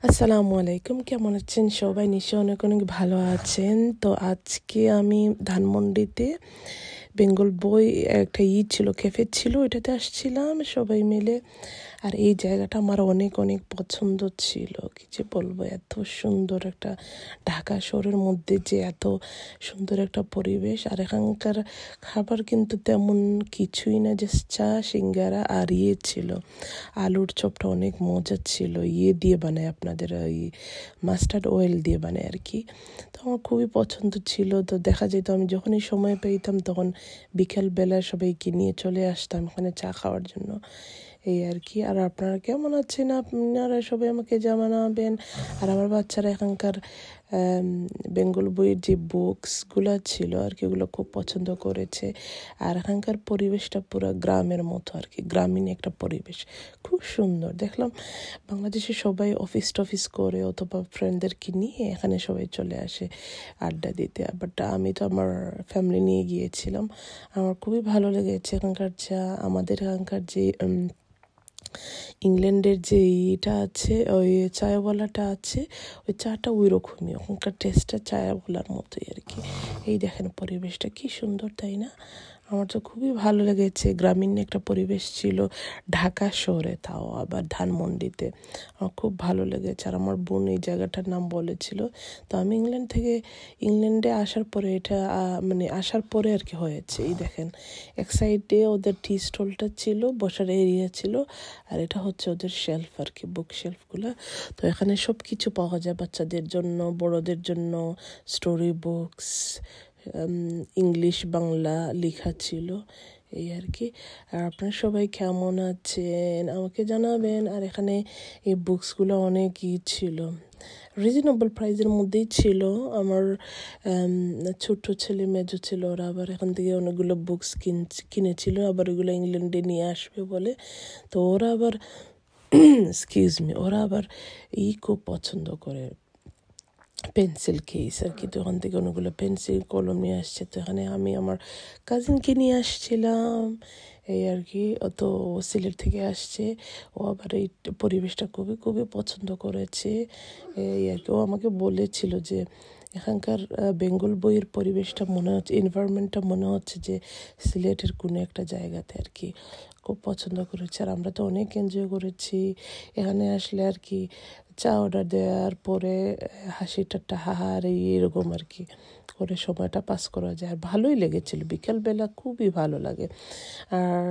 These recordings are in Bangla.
আসসালামু আলাইকুম, কেমন আছেন সবাই? নিশ্চয়ই অনেক অনেক ভালো আছেন। তো আজকে আমি ধানমন্ডিতে বেঙ্গল বই একটা ছিল, ক্যাফে ছিল, ওইটাতে আসছিলাম সবাই মিলে। আর এই জায়গাটা আমার অনেক অনেক পছন্দ ছিল, কি যে বলবো, এত সুন্দর একটা ঢাকা শহরের মধ্যে যে এত সুন্দর একটা পরিবেশ। আর এখানকার খাবার কিন্তু তেমন কিছুই না, জাস্ট চা, সিঙ্গারা আর ছিল আলুর চপটা অনেক মজা ছিল, দিয়ে বানায় আপনাদের ওই মাস্টার্ড অয়েল দিয়ে বানায় আর কি। তো আমার খুবই পছন্দ ছিল। তো দেখা যেত আমি যখনই সময় পেতাম তখন বিকেলবেলা সবাইকে নিয়ে চলে আসতাম এখানে চা খাওয়ার জন্য, এই আর কি। আর আপনারা কেমন আছেন? আপনারা সবাই আমাকে জানাবেন। আর আমার বাচ্চারা এখানকার বেঙ্গল বইয়ের যে বুকসগুলো ছিল আর কি, ওগুলো খুব পছন্দ করেছে। আর এখানকার পরিবেশটা পুরো গ্রামের মতো আর কি, গ্রামীণ একটা পরিবেশ, খুব সুন্দর। দেখলাম বাংলাদেশে সবাই অফিস টফিস করে অথবা ফ্রেন্ডদেরকে নিয়ে এখানে সবাই চলে আসে আড্ডা দিতে। বাট আমি তো আমার ফ্যামিলি নিয়ে গিয়েছিলাম। আমার খুবই ভালো লেগেছে এখানকার চা। আমাদের এখানকার যে ইংল্যান্ডের যে ইটা আছে, ওই চায়ওয়ালাটা আছে, ওই চাটা ওই রকমই, ওখানকার টেস্টটা চায়ওয়ালার মতোই আর কি। এই দেখেন পরিবেশটা কি সুন্দর, তাই না? আমার তো খুবই ভালো লেগেছে। গ্রামীণ একটা পরিবেশ ছিল ঢাকা শহরে, তাও আবার ধানমন্ডিতে। আমার খুব ভালো লেগেছে। আর আমার বোন এই জায়গাটার নাম বলেছিল। তো আমি ইংল্যান্ডে আসার পরে এটা আসার পরে আর কি হয়েছে। এই দেখেন এক সাইডে ওদের টি স্টলটা ছিল, বসার এরিয়া ছিল, আর এটা হচ্ছে ওদের শেলফ আর কি, বুক শেলফগুলো। তো এখানে সব কিছু পাওয়া যায়, বাচ্চাদের জন্য, বড়দের জন্য, স্টোরি বুকস, ইংলিশ বাংলা লেখা ছিল, এই আর কি। আর আপনারা সবাই কেমন আছেন আমাকে জানাবেন। আর এখানে এই বুকসগুলো অনেকই ছিল, রিজনেবল প্রাইসের মধ্যেই ছিল। আমার ছোট ছেলে, মেজো ছিল, ওরা আবার এখান থেকে অনেকগুলো বুকস কিনেছিল, আবার ওগুলো ইংল্যান্ডে নিয়ে আসবে বলে। তো ওরা আবার ওরা আবার খুব পছন্দ করে পেন্সিল কেস আর কি। তো ওখান থেকে অনেকগুলো পেন্সিল কলম নিয়ে আসছে। তো এখানে আমি আমার কাজিনকে নিয়ে আসছিলাম, এই আর কি। ও তো সিলেট থেকে আসছে, ও আবার এই পরিবেশটা খুবই খুবই পছন্দ করেছে, এই আর কি। ও আমাকে বলেছিল যে এখানকার বেঙ্গল বইয়ের পরিবেশটা মনে হচ্ছে, এনভায়রনমেন্টটা মনে হচ্ছে যে সিলেটের কোনো একটা জায়গাতে আর কি। খুব পছন্দ করেছে। আর আমরা তো অনেক এনজয় করেছি এখানে আসলে আর কি। চা অর্ডার দেওয়ার পরে হাসি ঠাট্টা হাহার এরকম আর কি করে সময়টা পাস করা যায়। আর ভালোই লেগেছিল, বিকালবেলা খুবই ভালো লাগে। আর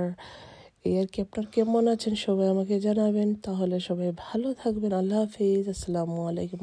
এই আর কি। আপনার কেমন আছেন সবাই আমাকে জানাবেন। তাহলে সবাই ভালো থাকবেন। আল্লাহ হাফিজ, আসসালামু আলাইকুম।